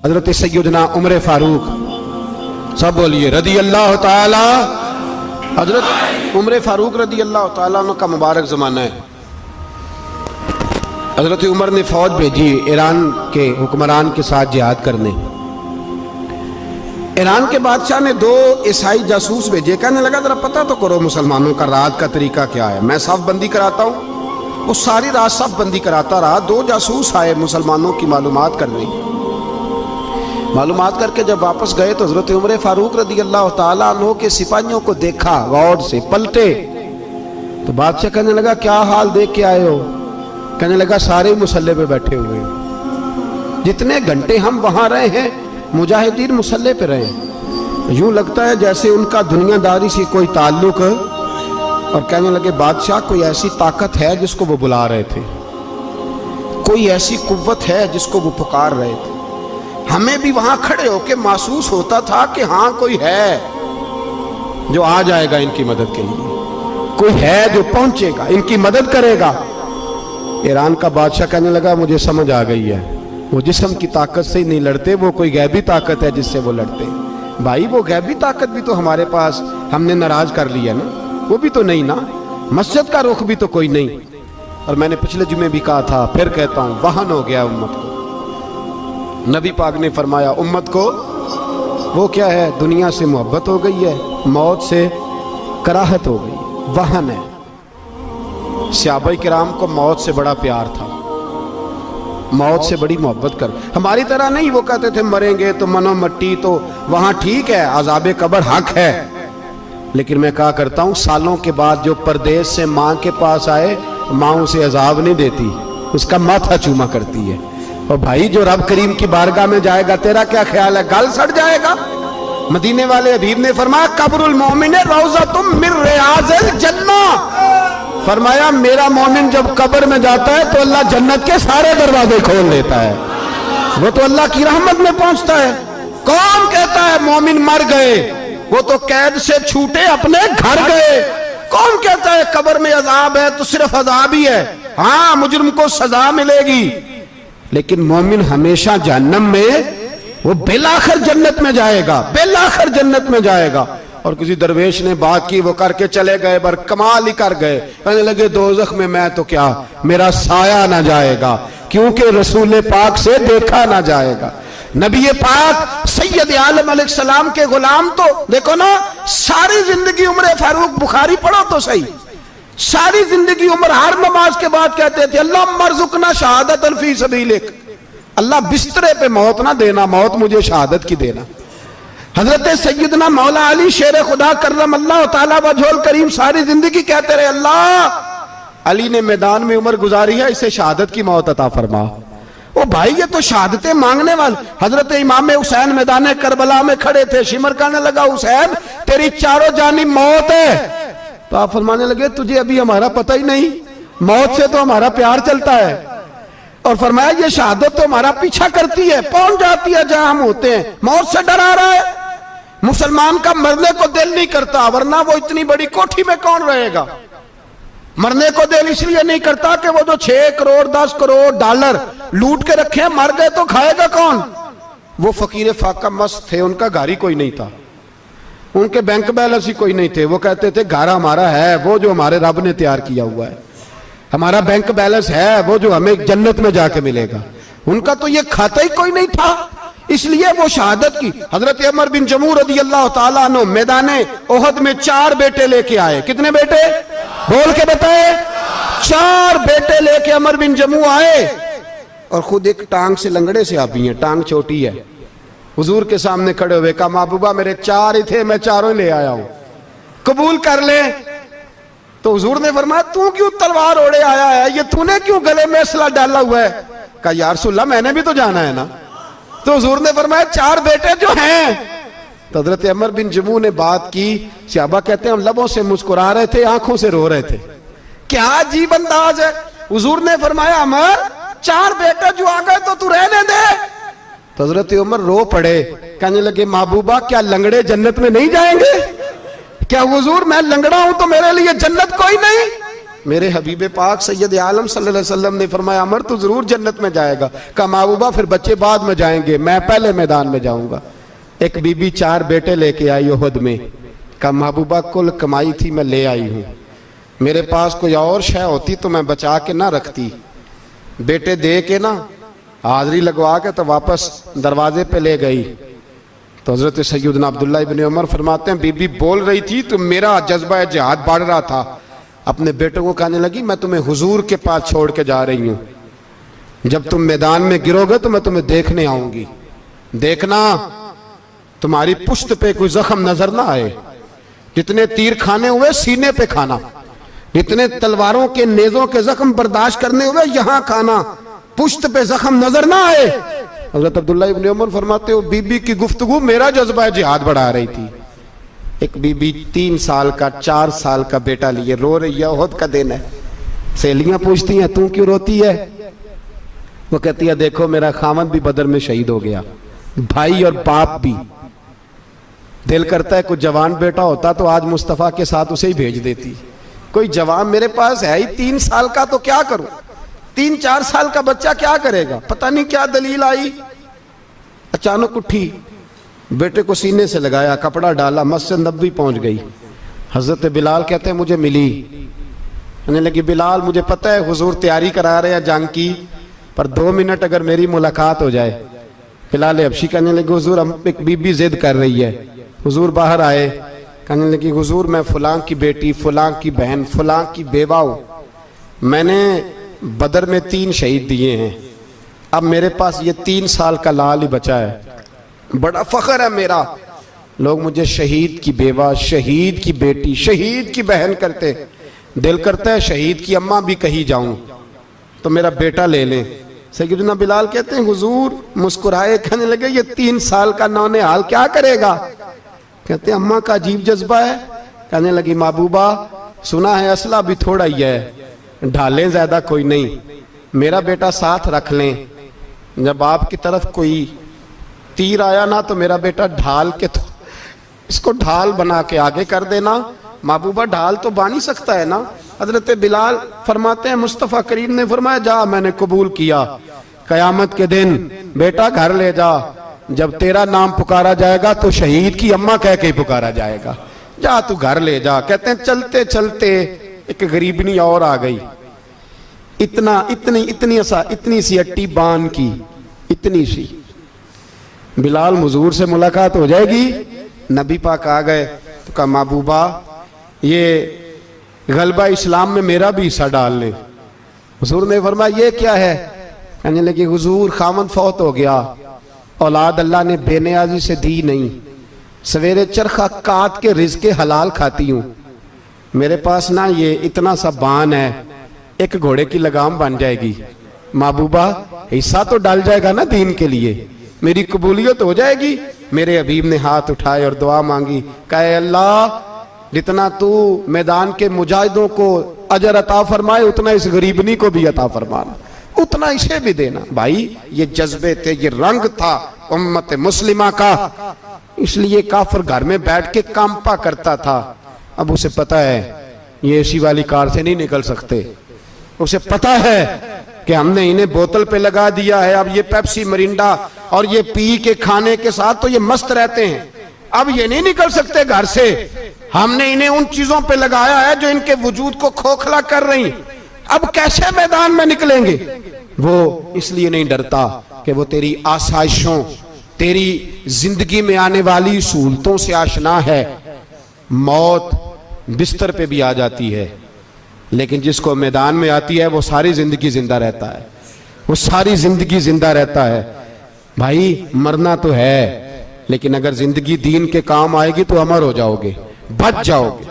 حضرت سیدنا عمر فاروق، سب بولیے رضی اللہ تعالی۔ حضرت عمر فاروق رضی اللہ تعالیٰ عنہ کا مبارک زمانہ ہے۔ حضرت عمر نے فوج بھیجی ایران کے حکمران کے ساتھ جہاد کرنے۔ ایران کے بادشاہ نے 2 عیسائی جاسوس بھیجے، کہنے لگا ذرا پتہ تو کرو مسلمانوں کا رات کا طریقہ کیا ہے، میں صف بندی کراتا ہوں۔ وہ ساری رات صف بندی کراتا رہا، 2 جاسوس آئے مسلمانوں کی معلومات کرنے۔ معلومات کر کے جب واپس گئے تو حضرت عمر فاروق رضی اللہ تعالیٰ عنہ کے سپاہیوں کو دیکھا، غور سے پلٹے تو بادشاہ کہنے لگا کیا حال دیکھ کے آئے ہو؟ کہنے لگا سارے مسلح پہ بیٹھے ہوئے ہیں، جتنے گھنٹے ہم وہاں رہے ہیں مجاہدین مسلح پہ رہے ہیں، یوں لگتا ہے جیسے ان کا دنیا داری سے کوئی تعلق۔ اور کہنے لگے بادشاہ کوئی ایسی طاقت ہے جس کو وہ بلا رہے تھے، کوئی ایسی قوت ہے جس کو وہ پکار رہے تھے، ہمیں بھی وہاں کھڑے ہو کے محسوس ہوتا تھا کہ ہاں کوئی ہے جو آ جائے گا ان کی مدد کے لیے، کوئی ہے جو پہنچے گا ان کی مدد کرے گا۔ ایران کا بادشاہ کہنے لگا مجھے سمجھ آ گئی ہے، وہ جسم کی طاقت سے ہی نہیں لڑتے، وہ کوئی غیبی طاقت ہے جس سے وہ لڑتے۔ بھائی وہ غیبی طاقت بھی تو ہمارے پاس ہم نے ناراض کر لیا نا، وہ بھی تو نہیں نا، مسجد کا رخ بھی تو کوئی نہیں۔ اور میں نے پچھلے جمعے بھی کہا تھا، پھر کہتا ہوں، وہن ہو گیا امت کو۔ نبی پاک نے فرمایا امت کو وہ کیا ہے، دنیا سے محبت ہو گئی ہے، موت سے کراہت ہو گئی، وہن ہے۔ صحابہ کرام کو موت سے بڑا پیار تھا، موت سے بڑی محبت کر، ہماری طرح نہیں وہ کہتے تھے مریں گے تو منو مٹی، تو وہاں ٹھیک ہے عذاب قبر حق ہے، لیکن میں کہا کرتا ہوں سالوں کے بعد جو پردیس سے ماں کے پاس آئے، ماں اسے عذاب نہیں دیتی، اس کا ماتھا چوما کرتی ہے۔ اور بھائی جو رب کریم کی بارگاہ میں جائے گا تیرا کیا خیال ہے، گل سڑ جائے گا؟ مدینے والے حبیب نے فرمایا قبر المومن روضۃ من ریاض الجنہ، فرمایا میرا مومن جب قبر میں جاتا ہے تو اللہ جنت کے سارے دروازے کھول لیتا ہے، وہ تو اللہ کی رحمت میں پہنچتا ہے۔ کون کہتا ہے مومن مر گئے، وہ تو قید سے چھوٹے اپنے گھر گئے۔ کون کہتا ہے قبر میں عذاب ہے تو صرف عذاب ہی ہے، ہاں مجرم کو سزا ملے گی، لیکن مومن ہمیشہ جہنم میں، وہ بالآخر جنت میں جائے گا، بالآخر جنت میں جائے گا۔ اور کسی درویش نے بات کی، وہ کر کے چلے گئے، بر کمال ہی کر گئے، کہنے لگے دوزخ میں تو کیا، میرا سایہ نہ جائے گا، کیونکہ رسول پاک سے دیکھا نہ جائے گا۔ نبی پاک سید عالم علیہ السلام کے غلام تو دیکھو نا، ساری زندگی عمر فاروق، بخاری پڑھو تو صحیح، ساری زندگی عمر ہر نماز کے بعد کہتے تھے اللہم ارزقنا شہادت فی سبیلک، اللہ بسترے پہ موت نہ دینا، موت مجھے شہادت کی دینا۔ حضرت سیدنا مولا علی شیر خدا کرم اللہ تعالیٰ وجہ الکریم ساری زندگی کہتے رہے اللہ علی نے میدان میں عمر گزاری ہے، اسے شہادت کی موت عطا فرما۔ او بھائی یہ تو شہادتیں مانگنے والے۔ حضرت امام حسین میدان کربلا میں کھڑے تھے، شمر کہنے لگا حسین تیری چاروں جانب موت ہے، تو آپ فرمانے لگے تجھے ابھی ہمارا پتہ ہی نہیں، موت سے تو ہمارا پیار چلتا ہے۔ اور فرمایا یہ شہادت تو ہمارا پیچھا کرتی ہے، پہنچ جاتی ہے جہاں ہم ہوتے ہیں، موت سے ڈرا رہا ہے۔ مسلمان کا مرنے کو دل نہیں کرتا، ورنہ وہ اتنی بڑی کوٹھی میں کون رہے گا؟ مرنے کو دل اس لیے نہیں کرتا کہ وہ جو 6 کروڑ 10 کروڑ ڈالر لوٹ کے رکھے ہیں، مر گئے تو کھائے گا کون؟ وہ فقیر فاقہ مست تھے، ان کا گھر ہی کوئی نہیں تھا، ان کے بینک بیلنس ہی کوئی نہیں تھے، وہ کہتے تھے گھر ہمارا ہے وہ جو ہمارے رب نے تیار کیا ہوا ہے، ہمارا بینک بیلنس ہے وہ جو ہمیں جنت میں جا کے ملے گا، ان کا تو یہ کھاتا ہی کوئی نہیں تھا، اس لیے وہ شہادت کی۔ حضرت عمر بن جموع رضی اللہ تعالیٰ عنہ میدان احد میں 4 بیٹے لے کے آئے، کتنے بیٹے؟ بول کے بتائے، 4 بیٹے لے کے عمر بن جموع آئے، اور خود ایک ٹانگ سے لنگڑے سے آپ بھی ہیں، ٹانگ چھوٹی ہے، حضور کے سامنے کھڑے ہوئے کہا محبوبہ میرے 4 ہی تھے، میں 4 لے آیا ہوں، قبول کر لے۔ تو حضور نے فرمایا تو کیوں تلوار اوڑے آیا ہے، یہ تو نے کیوں گلے میں اسلحہ ڈالا ہوا ہے؟ کہا یا رسول اللہ میں نے بھی تو جانا ہے نا۔ تو حضور نے فرمایا 4 بیٹے جو ہیں۔ تو حضرت عمر بن جموع نے بات کی، صحابہ کہتے ہیں ہم لبوں سے مسکرا رہے تھے، آنکھوں سے رو رہے تھے، کیا عجیب انداز ہے۔ حضور نے فرمایا عمر 4 بیٹے جو آ گئے تو تو رہنے دے۔ تو حضرت عمر رو پڑے، کہنے لگے محبوبہ کیا لنگڑے جنت میں نہیں جائیں گے؟ کیا حضور میں لنگڑا ہوں تو میرے لیے جنت کوئی نہیں؟ میرے حبیب پاک سید عالم صلی اللہ علیہ وسلم نے فرمایا عمر تو ضرور جنت میں جائے گا. کہا محبوبہ پھر بچے بعد میں جائیں گے, میں پہلے میدان میں جاؤں گا. ایک بی بی 4 بیٹے لے کے آئی احد میں. کہا محبوبہ کل کمائی تھی میں لے آئی ہوں, میرے پاس کوئی اور شے ہوتی تو میں بچا کے نہ رکھتی. بیٹے دے کے نا حاضری لگوا کے تو واپس دروازے پہ لے گئی. تو حضرت سیدنا عبداللہ ابن عمر فرماتے ہیں بی بی بول رہی تھی تو میرا جذبہ جہاد بڑھ رہا تھا. اپنے بیٹوں کو کہنے لگی میں تمہیں حضور کے پاس چھوڑ کے جا رہی ہوں, جب تم میدان میں گرو گے تو میں تمہیں دیکھنے آؤں گی, دیکھنا تمہاری پشت پہ کوئی زخم نظر نہ آئے. جتنے تیر کھانے ہوئے سینے پہ کھانا, جتنے تلواروں کے نیزوں کے زخم برداشت کرنے ہوئے یہاں کھانا, پشت پہ زخم نظر نہ آئے. حضرت عبداللہ ابن عمر فرماتے ہو بی بی کی گفتگو میرا جذبہ جہاد بڑھا رہی تھی. ایک بی بی 3 سال کا 4 سال کا بیٹا لیے رو رہی ہے, احد کا دن ہے. سہیلیاں پوچھتی ہیں تو کیوں روتی ہے؟ وہ کہتی ہے دیکھو میرا خاوند بھی بدر میں شہید ہو گیا, بھائی اور باپ بھی. دل کرتا ہے کوئی جوان بیٹا ہوتا تو آج مصطفیٰ کے ساتھ اسے ہی بھیج دیتی. کوئی جوان میرے پاس ہے ہی 3 سال کا تو کیا کروں, 3-4 سال کا بچہ کیا کرے گا؟ پتہ نہیں کیا دلیل آئی, اچانک اٹھی, بیٹے کو سینے سے لگایا, کپڑا ڈالا, مسجد نبوی پہنچ گئی. حضرت بلال کہتے ہیں مجھے ملی, کہنے لگی بلال مجھے پتہ ہے حضور تیاری کرا رہے ہیں جنگ کی, پر 2 منٹ اگر میری ملاقات ہو جائے. بلال حبشی کہنے لگے حضور ہم ایک بی بی ضد کر رہی ہے. حضور باہر آئے, کہنے لگی حضور میں فلاں کی بیٹی, فلاں کی بہن, فلاں کی بیوہ ہوں, میں نے بدر میں 3 شہید دیے ہیں, اب میرے پاس یہ 3 سال کا لال ہی بچا ہے, بڑا فخر ہے میرا. لوگ مجھے شہید کی بیوہ, شہید کی بیٹی, شہید کی بہن کرتے. دل کرتا ہے شہید کی اماں بھی کہیں جاؤں تو میرا بیٹا لے لیں. سیدنا بلال کہتے ہیں حضور مسکرائے, کہنے لگے یہ 3 سال کا نونہال کیا کرے گا؟ کہتے ہیں اماں کا عجیب جذبہ ہے. کہنے لگی محبوبہ سنا ہے اسلحہ بھی تھوڑا ہی ہے, ڈھالیں زیادہ کوئی نہیں, میرا بیٹا ساتھ رکھ لیں, جب آپ کی طرف کوئی تیر آیا نا تو میرا بیٹا ڈھال کے تو اس کو ڈھال بنا کے آگے کر دینا. محبوبہ ڈھال تو بانی سکتا ہے نا. حضرت بلال فرماتے ہیں مصطفیٰ کریم نے فرمایا جا میں نے قبول کیا, قیامت کے دن بیٹا گھر لے جا, جب تیرا نام پکارا جائے گا تو شہید کی اماں کہہ کے ہی پکارا جائے گا, جا تو گھر لے جا. کہتے ہیں چلتے چلتے ایک غریبنی اور آ گئی, اتنی سی اٹی بان کی, اتنی سی. بلال حضور سے ملاقات ہو جائے گی. نبی پاک آ گئے تو کہا محبوبہ یہ غلبہ اسلام میں میرا بھی حصہ ڈال لیں. حضور نے فرمایا یہ کیا ہے؟ کہنے لگے حضور خاوند فوت ہو گیا, اولاد اللہ نے بے نیازی سے دی نہیں, سویرے چرخہ کاٹ کے رزق حلال کھاتی ہوں, میرے پاس نا یہ اتنا سا بان ہے, ایک گھوڑے کی لگام بن جائے گی. محبوبہ حصہ تو ڈال جائے گا نا دین کے لیے, میری قبولیت ہو جائے گی. میرے حبیب نے ہاتھ اٹھائے اور دعا مانگی, کہے اللہ جتنا تو میدان کے مجاہدوں کو اجر عطا فرمائے اتنا اس غریبنی کو بھی عطا فرمانا, اتنا اسے بھی دینا. بھائی یہ جذبے تھے, یہ رنگ تھا امت مسلمہ کا, اس لیے کافر گھر میں بیٹھ کے کانپا کرتا تھا. اب اسے پتہ ہے یہ اے سی والی کار سے نہیں نکل سکتے, اسے پتہ ہے کہ ہم نے انہیں بوتل پہ لگا دیا ہے, اب یہ پیپسی مرینڈا اور یہ پی کے کھانے کے ساتھ تو یہ مست رہتے ہیں, اب یہ نہیں نکل سکتے گھر سے, ہم نے انہیں ان چیزوں پہ لگایا ہے جو ان کے وجود کو کھوکھلا کر رہی, اب کیسے میدان میں نکلیں گے؟ وہ اس لیے نہیں ڈرتا کہ وہ تیری آسائشوں, تیری زندگی میں آنے والی سہولتوں سے آشنا ہے. موت بستر پہ بھی آ جاتی ہے, لیکن جس کو میدان میں آتی ہے وہ ساری زندگی زندہ رہتا ہے, وہ ساری زندگی زندہ رہتا ہے. بھائی مرنا تو ہے, لیکن اگر زندگی دین کے کام آئے گی تو امر ہو جاؤ گے, بچ جاؤ گے.